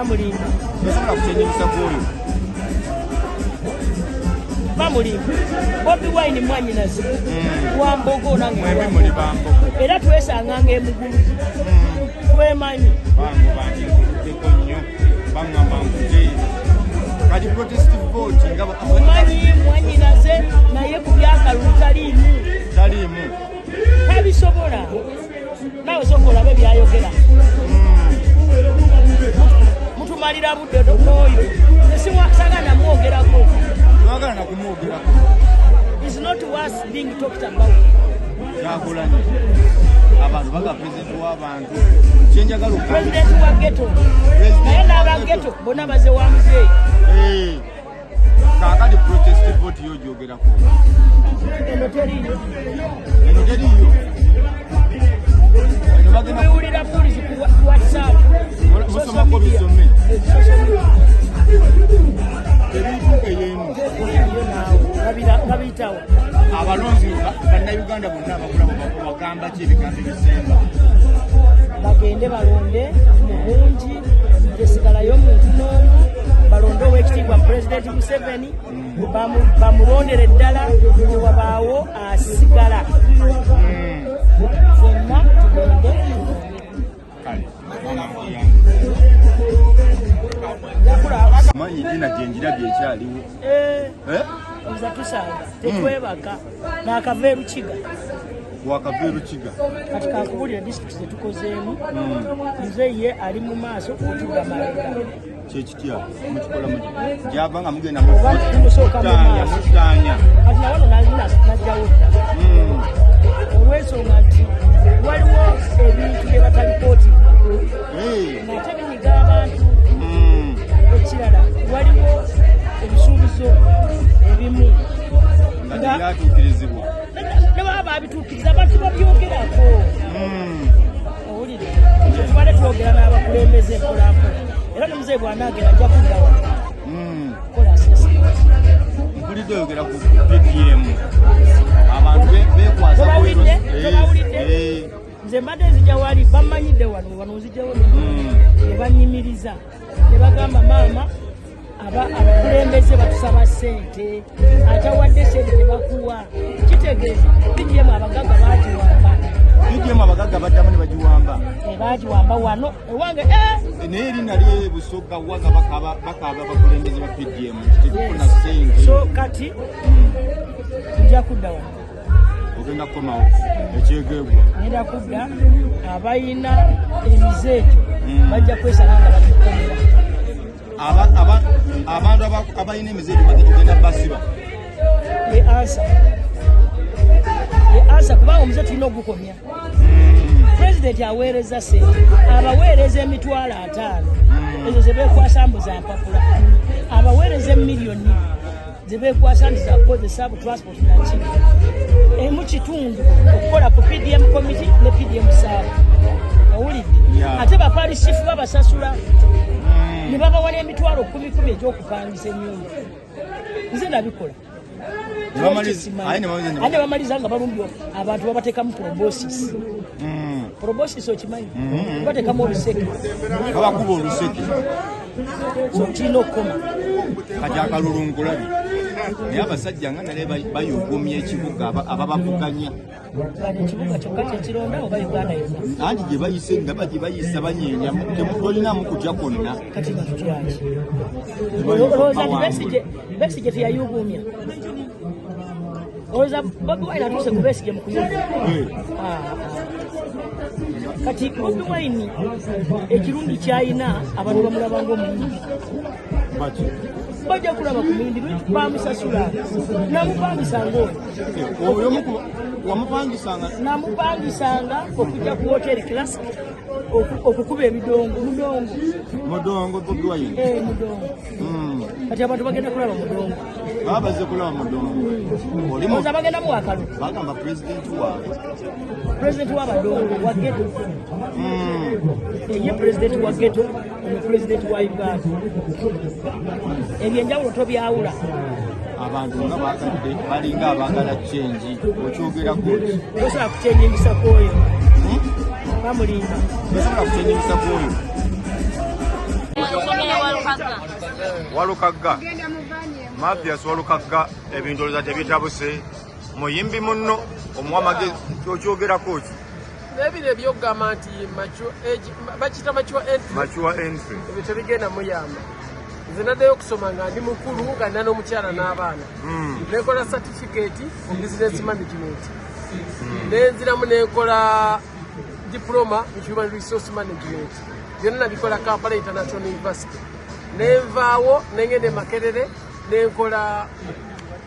bamulimba tosobola kukyeyisa kwoyo bamulimba Bobi Wine mwanyinaze wambogo nange mwembi muli bambogo era twesanganga emugulu twemanyi bangu banjikuddeko nnyo baŋŋamba nkuje kati protestive vote nga mumanyi mwanyinaze naye ku byakalulu taliimu tabisobola nawe soka olabe byayogera mutumalira budde n'oyo sagana mwogerako twagala nakumwogerako is not worth being talked about kyakolanye abantu baga pulezidenti w'abantu kyenjagala pulezidenti wa geto naye n'abageto bonna baze wa muzeeyi kaakati protestive vote yogyogerako eno teriyo bewulira bulizi ku WhatsApp musomako bisome ebituuka ey'emu babiyitawo abalonzi bannayuganda bonna abakulamu bagamba ki ebigambo ebisemba bagende balonde mu bungi tesigalayo muntu n'omu balonde ow'ekitiibwa pulezidenti Museveni bamulondere ddala tewabaawo asigala fenna tugende manyi dina gyenjirabye ekyaliwo oza tusanga tetwebaka nakava erukiga wakava erukiga kati kakubulira disitulikiti zetukozeemu nze ye ali mu maaso kutuga malega kyekitya mukikola gyava nga mugenda mumusookamutanya kati nawano najjawo dda olw'ensonga nti waliwo ebintu bye batalipootinga ng'ate binyiga abantu ekirala waliwo ebisuubizo ebimu nga tebyatuukirizibwa ne baba babituukiriza abantu babyogerako owulire tubale twogera n'abakulembeze mpolampola era ne muzeeyi bw'anaagera ajja kuddawa kola asesinaati mpulidde oyogera ku PDM abantu bekwasa tobawulidde nze mbadde nzija wali bamanyidde wano nzijjawo ne banyimiriza ne bagamba maama abakulembeze batusaba ssente atawadde ssente tebakuwa kitegeeza PDM abagagga abagagga baddamu ne bagiwamba wano ewange naye erina lyebusogga waga bakaaba abakulembeze ba PDM tekufuna ssente so kati nja kudda wano ogenda kukomawo ekyegeebwa ngenda kudda abayina emize egyo bajja kwesanga nga batukomera abantu abalina emize egyo bagenda basiba ansa kubanga omuze tulina ogukomya pulezidenti aweereza ssente abaweereza emitwalo 5 ezo zebeekwasa mbuza mpapula abaweereza emiliyoni zebeekwasa nti zakukozesa bu transport naki emu kitundu okukola ku PDM committee ne PDM saaba owulidde ate bapalisifu babasasula ne babawa n'emitwalo 10 egy'okupangisa ennyumba nze nabikola ane bamaliza nga balumbyo abantu babateekamu probosis okimanyi bateekamu oluseke babakuba oluseke so kirina okukoma kati akalulungulabi naye abasajja nga nale bayogomya ekibuga ababavuganya ekibuga kyokka kyekironda oba Uganda yonna anti gye bayise ndaba gye bayisa banyeenya temulinamu kutya kwonna kati nga tutyaki olowooza nti Besigye teyayugumya olowooza Bobi Wine atuuse ku Besigye mu kuyugumya kati Bobi Wine ekirungi kyayina abantu bamulaba ng'omuyimbi bajja kulaba ku muyimbi bamusasula namupangisanga oyo namupangisanga okujja ku hoteri classic okukuba ebidongo mudongo Bobi Wine mudongo kati abantu bagenda kulaba mudongo babaze kulaba mudongo oza bagenda mu wakalu bagamba pulezidenti w'abadongo wa geto ye pulezidenti wa geto ono pulezidenti wa Uganda ebyenjawulo tobyawula abantu nga bakadde balinga abaagala kyenji okyogerako tosobola kukyenyingisa kwoyo bamulimba tosobola kukyenyingisa kwoyo Walukagga Mathias Walukagga ebintu olowooza tebitabuse muyimbi munno omuwamagezi kyokyogerako ki nebino ebyogamba nti bakiyita mature entry ebyo tebigenda muyamba nze naddeyo okusoma nga ndi mukulu nga nina n'omukyala n'abaana nekola certificate mu business management nenziramu nenkola diploma in human resource management byonna nabikola Kampala International University nenvaawo nengende Makerere nenkola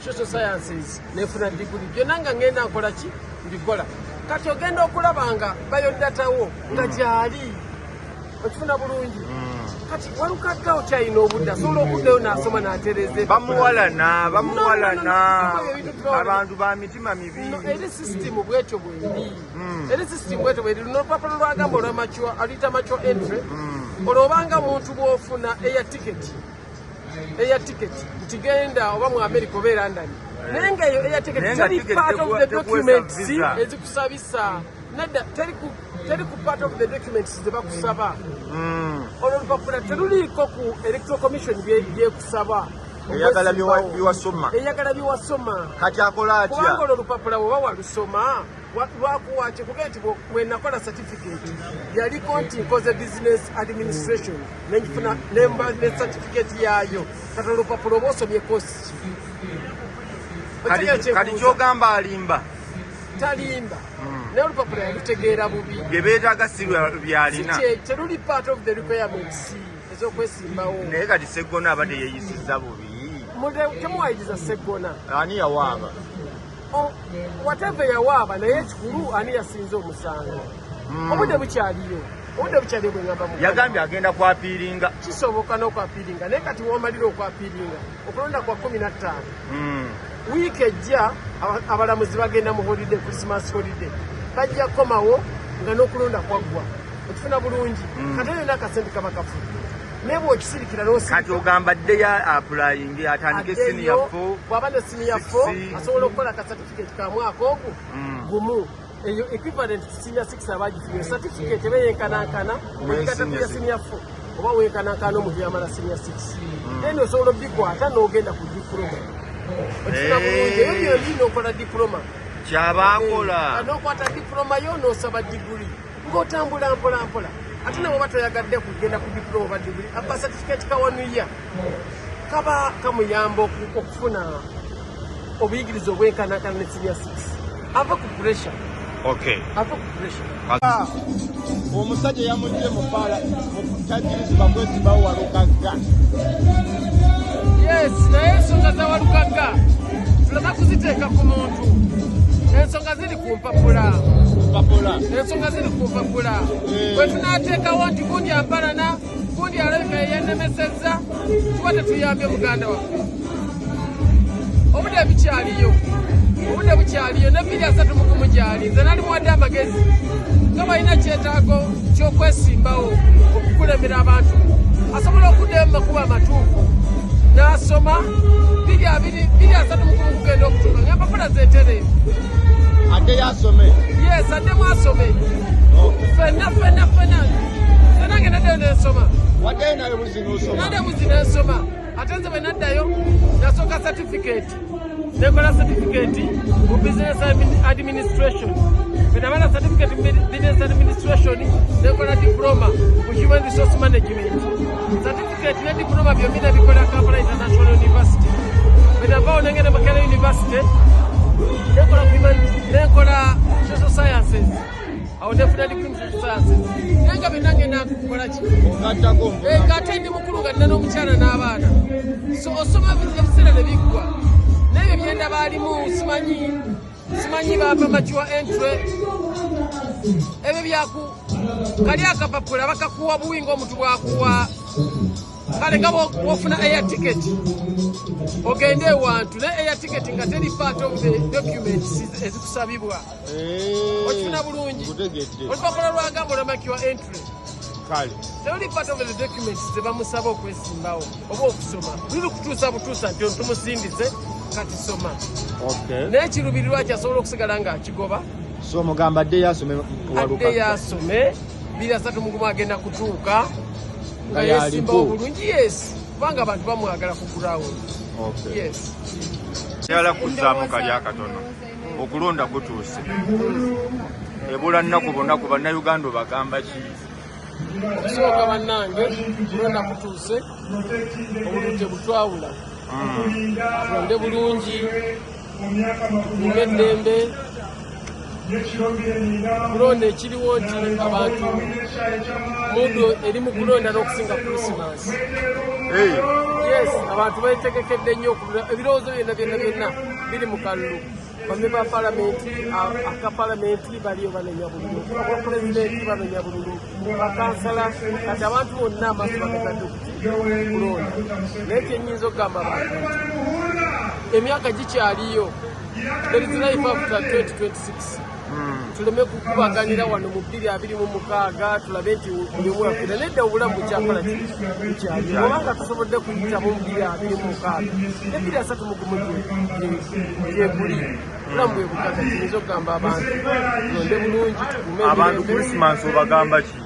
social sciences nefuna degree byonna nga ngenda nkola ki mbikola kati ogenda okulaba nga bayodatawo nga gyali okifuna bulungi kati Walukagga okyalina obudde asobola okuddayo n'asoma n'atereze bamuwalana abantu ba mitima mibi eri system bwetyo bweri eri system bwetyo bweri n'olupapula lwagamba olwamakiwa aluyita mature entry olwobanga muntu bw'ofuna eya ticket ntigenda oba mu America oba e London naye nga eyo eya ticket teri part of the documents ezikusabisa nedda teri ku part of the documents zebakusaba olwo olupapula teruliiko ku electoral commission byekusaba eyagala byewasoma kati akola atya kubanga olwo olupapula bwoba walusoma lwakuwaki kuga nti bwenakola certificate yaliko nti nkoze business administration nenfuna nemba ne certificate yayo kati olupapula oba osomye kosi kati kyogamba alimba talimba naye olupapula yalutegeera bubi bye beetaaga si byalina teruli part of the requirements ez'okwesimbawo naye kati Sseggona abadde yeeyisizza bubi temuwayigiza Sseggona ani yawaaba whatever yawaaba naye ekikulu ani yasinze omusango obudde bukyaliyo bwe ngamba yagambye agenda kwapiiringa kisoboka n'okwapiiringa naye kati womalira okwapiiringa okulonda kwa 15 wiiki ejja abalamuzi bagenda mu holiday Christmas holiday bajja komawo nga n'okulonda kwaggwa okifuna bulungi kati eyo n'akasente kaba kafudde naye bw'okisirikira kati ogamba dde ya applying atandike senior 4 bw'aba ne senior 4 asobola okukola ka certificate ka mwaka ogwo gumu eyo equivalent to senior 6 abagifunye certificate ebe yenkanankana ekikatakuya senior 4 oba wenkanankana omuntu yamala senior 6 then osobola obikwata n'ogenda ku diploma okifuna bulungi eyo byoli n'okola diploma kyabaakola n'okwata diploma yo n'osaba diguli ng'otambula mpolampola ate nabo batoyagadde kugenda ku diploma oba diguli aba certificate ka 1 year kaba kamuyamba okufuna obuyigiriza obwenkanankana ne senior 6 ava ku pressure omusajja yamujje mu paala mukutajirizibwa kwesimbawo Walukagga yes naye ensonga za Walukagga tulema kuziteeka ku muntu ensonga ziri ku mpapula bwe tunaateekawo nti gundi ampalana gundi alabika yeyenemesezza tuba tetuyambye muganda waffe obudde bukyaliyo ne 23 gyali nze nali muwadde amagezi nga balina kyetaago ky'okwesimbawo okukulemera abantu asobola okuddayo mu makubo amatuufu n'asoma 23 kugenda okutuuka nga empapula zeetereevu addeyo asome yes addemu asome fenna nange naddeyo nensoma waddeyo nawe buzi nensoma ate nze bwe naddayo nasooka certificate nekola certificate mu business administration bwe namala certificate mu business administration nekola diploma mu human resource management certificate ne diploma byombi nabikola Kampala International University bwe navaawo nengenda Makerere University nekola social sciences awo nefuna degree mu social sciences naye nga byonna ngenda kukola ki ng'ate ndi mukulu nga nina n'omukyala n'abaana so osoma ebiseera ne biggwa n'ebyo byenda baalimu simanyi bava mature entry ebyo byaku kali akapapula bakakuwa buwi ng'omuntu bwakuwa kale nga bw'ofuna air ticket ogende ewantu naye air ticket nga teri part of the documents ezikusabibwa okifuna bulungi olupapula lwagamba olwamakiwa entry teruli part of the documents zebamusaba okwesimbawo oba okusoma luli kutuusa butuusa nti tumusindize kati soma naye kirubirirwa kyasobola okusigala ng'akigoba so mugamba addeyo asome addeyo asome 23 agenda kutuuka nga yesimbawo bulungi yes kubanga abantu bamwagala ku ground. Yes. Kyala kuzzaamu kali akatono okulonda kutuuse ebula nnaku bonaku bannayuganda bagamba ki okusooka bannange kulonda kutuuse obulungi tebutwawula tulonde bulungi tukuume eddembe kulonda ekiriwo nti abantu mudu eri mu kulonda n'okusinga Krismasi. Yes, abantu betegekedde nnyo ebirowoozo byonna biri mu kalulu. Bamwe ba palamenti aka palamenti baliyo banenya bululu abapulezidenti banenya bululu bakansala kati abantu bonna amaaso bagatadde kulonda. Naye kyenyinza okugamba abantu emyaka gikyaliyo, there is life after 2026. Tuleme kukubaganira wano mu 2026 tulabe nti buli omu yafiira. Nedda obulamu bukyakala kikyali obanga tusobodde kuyitamu mu 2026 gyeguli obulamu bwe bukaga. Kiyinza okugamba abantu tulonde bulungi tukume abantu Krismasi obagamba ki?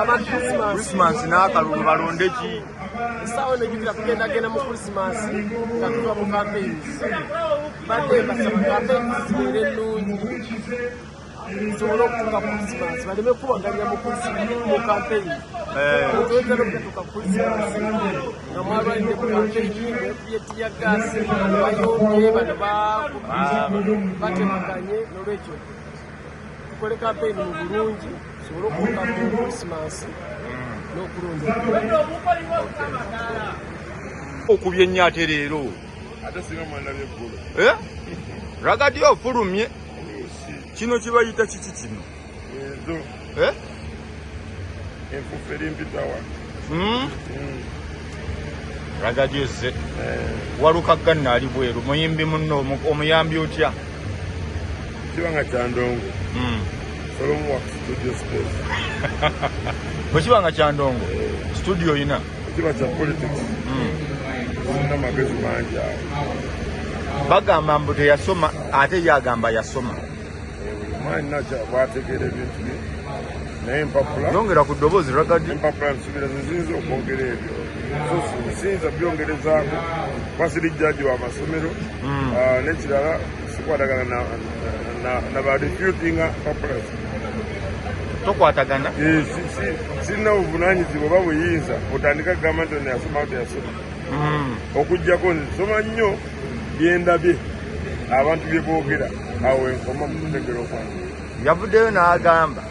abantu Krismasi n'akalulu balonde ki? essaawa eno ejjukira kugendagenda mu Krismasi nga tuva mu campaigns. Badde basaba campaigns zibeere ennungi tusobole okutuuka ku Krismasi baleme kubaganya mu campaign. Omuntu wetera okutatuuka ku Krismasi nga mwalwalidde mu campaign yetibya gaasi bayombye bano batemaganye. N'olwekyo tukole campaign mu bulungi tusobole okutuuka ku Krismasi n'okulonda okubye nnyo ate leero ate singa mwana by'eggulu ragadi ofulumye kino kibayita kiki kino ezo enfuufu erimpitawa ragadi ezze walukagganna ali bweru muyimbi munno omuyambi otya kiba nga kyandongo Solomon studio space bwe kiba nga kyandongo studio yina kiba kya politics n'amagezi mangi awo bagamba mbu teyasoma ate yagamba yasoma maani nakya bwategeera ebintu bye naye empapula yongera ku ddoboozi ragadi empapula nsuubira ziziyinza okwongera ebyo siyinza byongerezaako kwasiri jjaji w'amasomero n'ekirala sikwatagana na barefutinga papulas tokwatagana sirina buvunanyizibwa oba buyinza otandika kugamba nti ono yasoma teyasoma okuggyako nzisoma nnyo byendabye abantu bye boogera awo enkoma mu kutegera okwange yavuddeyo n'agamba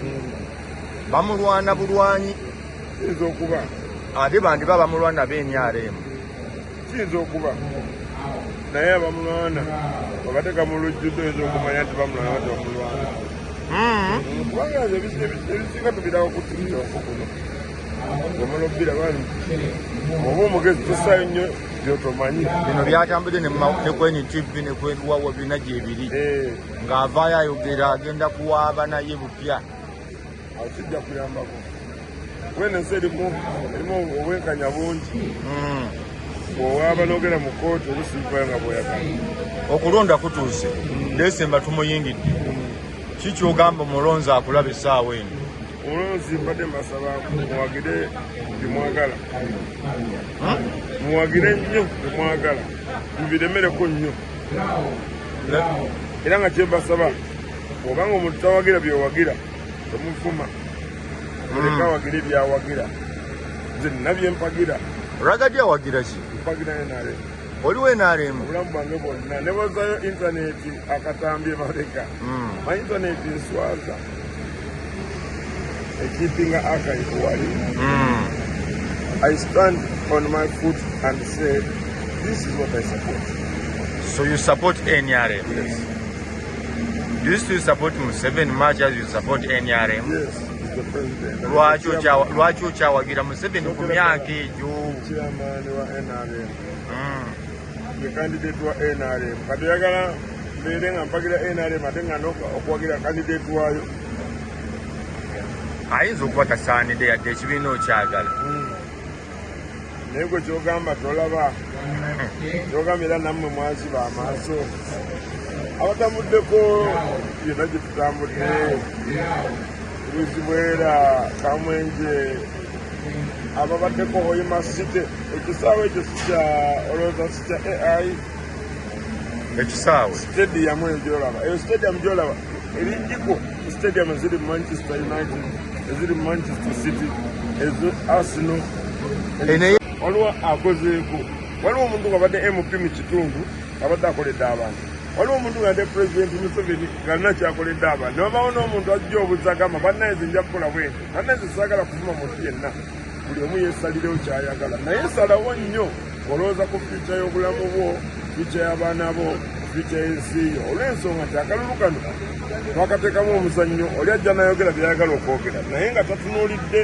bamulwana bulwanyi kiyinza okuba ate bandiba bamulwana b'enyaremu kiyinza okuba naye abamulwana babateeka mu lujjudde oyinza okumanya nti bamulwana bati bamulwana kubanga ebisinga tubirawo kutumitawako kuno omulobira bani oba omugezi tosaayo nnyo byotomanyi bino byatambudde ne Queen TV ne Queen Wawa birina gyebiri ng'avaayo ayogera agenda kuwaaba naye bupya awo kijja kuyambako wena ensi erimu obwenkanya bungi bw'owaaba n'ogenda mu kooti olusiivayo nga bw'oyagala okulonda kutuuse Desemba tumuyingidde kikyogamba omulonzi akulaba essaawa eno omulonzi mbadde mbasaba muwagire byemwagala muwagire nnyo byemwagala mubiremereko nnyo era nga kyembasaba obanga omuntu tawagira byowagira tomuvuma muleka awagire byawagira nze nina byempagira ragadi awagira ki mpagira NRM oliwo NRM obulamu bwange bwonna ne bwazayo intaneti akatambye mabega ma intaneti nswaza ekeepinga archive wali I stand on my foot and say this is what I support. So you support NRM? Yes. Do you still support Museveni much as you support NRM? Yes, he's the president. Lwaki okyawagira Museveni ku myaka egyo? Chairman wa NRM. The candidate wa NRM. Kati oyagala mbeere nga mpagira NRM ate nga okuwagira candidate wayo. Ayinza okuba tasaanidde yadde ekibiina okyagala. Naye gwe kyogamba tolaba kyogamba era nammwe mwaziba amaaso abatamuddeko byonna gye tutambudde Luzibwera Kamwenje ababaddeko Hoima City ekisaawe ekyo kya olowooza kya AI ekisaawe stadium egyolaba eyo stadium gyolaba erinjiko stadium eziri Manchester United eziri Manchester City ezo Arsenal waliwo akozeeko waliwo omuntu nga badde MP mu kitundu abadde akoledde abantu waliwo omuntu nga adde President Museveni nga kyakoledde abantu ne wabawo n'omuntu ajja obuzagama bannaye nze nja kukola bwenti bannaye nze saagala kuvuma muntu yenna buli omu yeesalirewo kyayagala naye salawo nnyo olowooza ku fiuca y'obulamu bwo fiuca y'abaana bo fiuca y'ensi yo olw'ensonga nti akalulu kano twakateekamu omuzannyo oli ajja nayogera byayagala okwogera naye nga tatunuulidde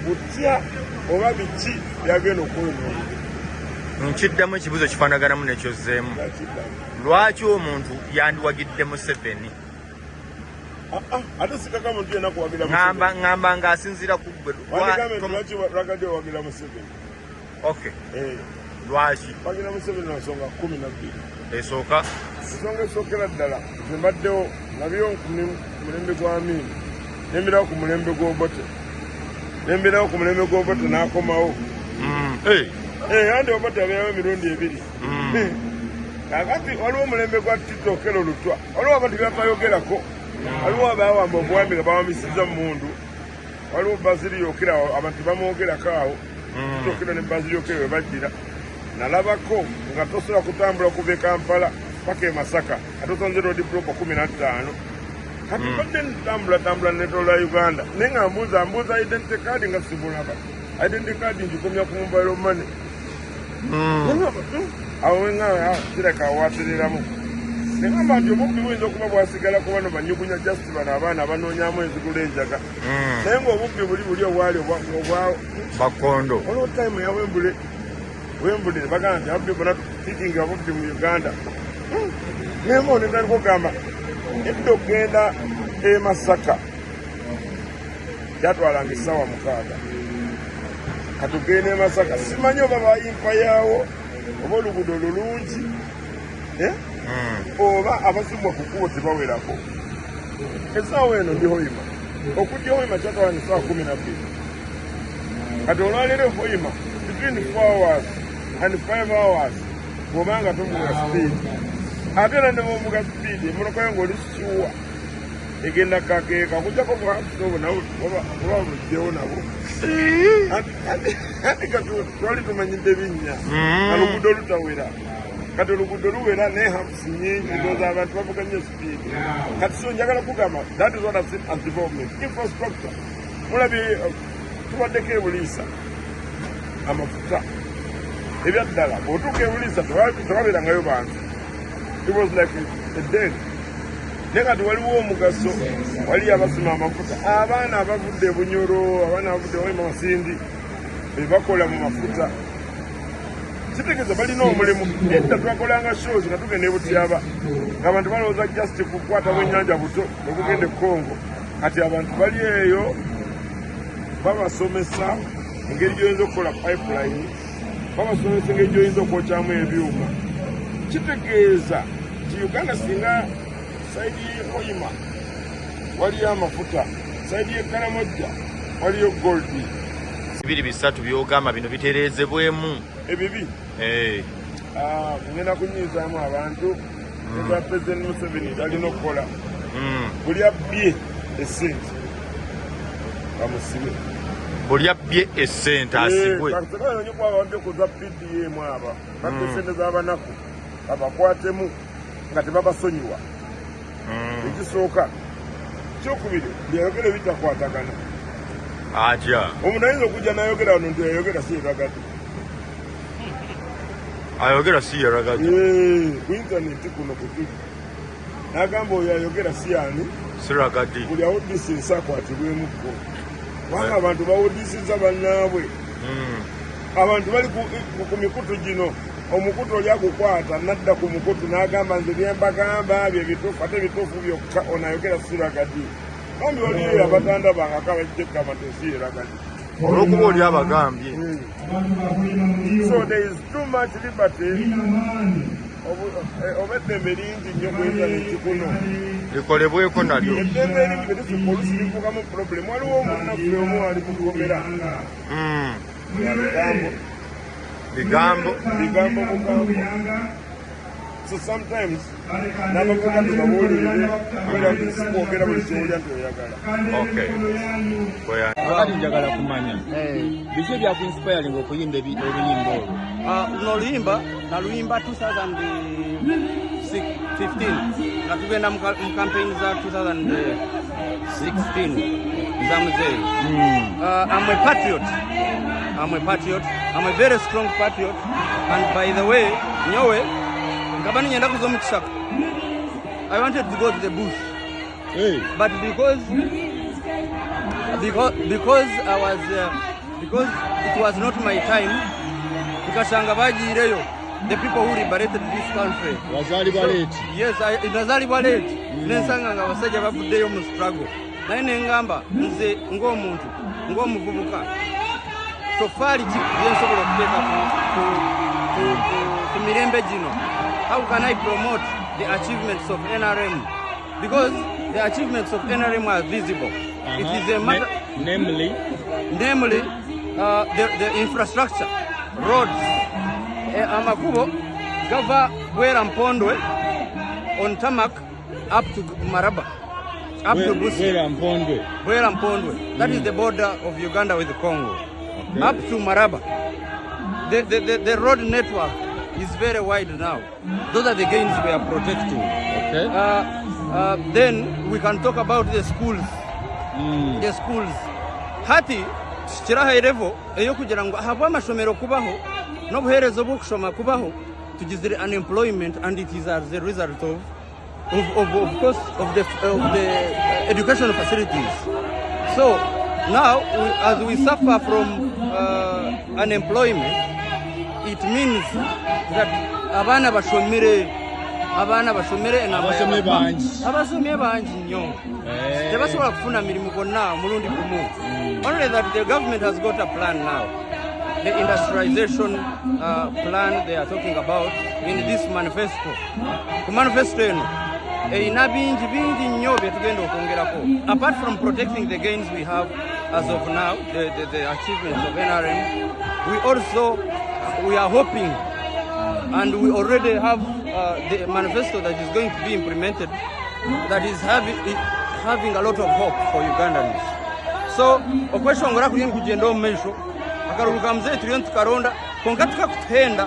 kutya oba biki byagenda okwenuulira nkiddamu ekibuzo kifaanaganamu nekyozzeemu lwaki omuntu yandiwagidde Museveni ate sikaka muntu yenna kuwagira ngamba ng'asinziira ku gwe lwaki lwagadde owagira Museveni lwaki wagira Museveni na nsonga 12 esooka ensonga esookera ddala nze mbaddewo nabyo ku mulembe gwa Amin nembirawo ku mulembe gw'Obote nembirawo ku mulembe gw'Obote n'akomawo andi Obote abeerawo emirundi 2 kakati waliwo omulembe gwa Tito Okello Lutwa waliwo abantu byabayogerako waliwo abawamba obuwambi nga bawambisiza mu mundu waliwo Bazili Yokera abantu bamwogerako awo Tito Okello ne Bazili Yokera we bajjira nalabako nga tosobola kutambula okuva e Kampala paka e Masaka atosonze road block 15 kati badde ntambula netoola Uganda naye nga mbuuza identity card nga sibulaba identity card ngikomya ku mobile money awo nga kireka awatiriramu negamba nti obubbi buyinza okuba bwasigala ku bano banyugunya just bano abaana abanoonyamu enzigula enjaga naye ngaobubbi buli obwali obwa bakondo waliwo time ya Wembule bagamba nti abudde bona tukikinga obubbi mu Uganda naye nga onenda nikugamba edda okgenda e Masaka gyatwalanga essaawa 6 katugenda e Masaka simanyi oba bayimpa yaawo oba oluguudo lulungi oba abasimbwa ku kkubo tebawerako essaawa eno ndi Hoima okujja Hoima kyatwalanga essaawa 12 kati olwaleero Hoima between 4 hours and 5 hours bw'obanga tovuga speed ate era ne bwovuga speed emmotoka yo ng'oli kikiwa egenda kakeeka kujjako bwasobo nabo oba bujjewo nabo ati kati twali tumanyidde binnya oluguudo lutawera kati oluguudo luwera naye hamsi nyingi ndowooza abantu bavuga nnyo speed kati so njagala kugamba that is what I've seen as development infrastructure mulabye tubaddeko ebuliisa amafuta ebyaddala bw'otuuka ebuliisa tebabeerangayo bantu it was like a dead naye kati waliwo omugaso wali abasima amafuta abaana abavudde e Bunyoro abaana abavudde Hoima Masindi bebakola mu mafuta kitegeeza balina omulimu edda twakolanga shows nga tugenda e Butyaba ng'abantu balowooza just kukwata bwennyanja buto okugenda e Congo kati abantu bali eyo babasomesa engeri gyoyinza okukola pipeline babasomesa engeri gyoyinza okwokyamu ebyuma kitegeeza nti Uganda singa saidi ye Hoima waliyo amafuta saidi ye Karamoja waliyo goldi 2-3 byogamba bino bitereezebwemu ebibi ngenda kunyizaamu abantu eza President Museveni talina okukola buli abbye essente bamusibe buli abbye essente asibwe kasebanonye kuba abantu okuza PDM aba batte essente z'abanaku babakwatemu nga tebabasonyiwa ekisooka kyokubiri byayogere bitakwatagana atya omuntu ayinza okujja nayogera wano nti yayogera si yeragati ayogera si yeragati ku intaneti kuno kutuli nagamba oyo ayogera si ani siragati buli awodisinsa akwatibwemukko kubanga abantu bawodisinza bannaabwe abantu bali ku mikutu gino omukutu oli agukwata nadda ku mukutu n'agamba nze byembagamba bye bituufu ate bituufu byokka onayogera siragati bambi waliyo abatanda bange akabajjekama tesiyeragati olwokuba oli abagambye so there is too much liberty obeddembe lingi nnyo ku intaneti kuno likolebweko nalyo eddembe eringi betufuka olusibifukamu problemu waliwo omunaffe omu ali kukomera bigambo bugambo so sometimes n'abavuga tubabuulirire kwogera buli kyowulya nti oyagala Akati njagala kumanya biki ebyaku inspiring okuyimba oluyimba olwo naluyimba 2015 nga tugenda mu campaign za 2016 za muzeeyi. I'm a patriot. I'm a very strong patriot, and by the way nyowe ngaba ninyenda kuza mu kishaka. I wanted to go to the bush, but because it was not my time, tukashanga bagireyo the people who liberated this country. Wazali baleti. Yes, nazali baleti. Nensanga nga basajja bavuddeyo mu struggle. Naye nengamba nze ng'omuntu ng'omuvubuka tofali byensobola okuteeka ku mirembe gino. How can I promote the achievements of NRM? Because the achievements of NRM are visible. It is a matter, namely the infrastructure, roads, amakubo gava Bwera Mpondwe on tarmac up to Maraba, up to Busia. Bwera Mpondwe. That is the border of Uganda with Congo. Okay. Up to Maraba. The road network is very wide now. Those are the gains we are protecting. Okay. Then we can talk about the schools. The schools. Hati kiraha level eyo kugira ngo haba amashomero kubaho no buherezo bwo kushoma kubaho tugizire unemployment, and it is as a result of course of the educational facilities. So now as we suffer from unemployment, it means that abana bashomere abasomye bangi nnyo tebasobola kufuna mirimu gonna mulundi gumu. Only that the government has got a plan now, the industrialization plan they are talking about in this manifesto. Ku manifesto eno erina bingi nnyo bye tugenda okwongerako. Apart from protecting the gains we have as of now, the achievements of NRM, we are hoping, and we already have the manifesto that is going to be implemented, that is having a lot of hope for Ugandans. So okweshongora kuli kugenda omu maisho akalulu ka mzee tuliyo tukaronda konka tukakuthenda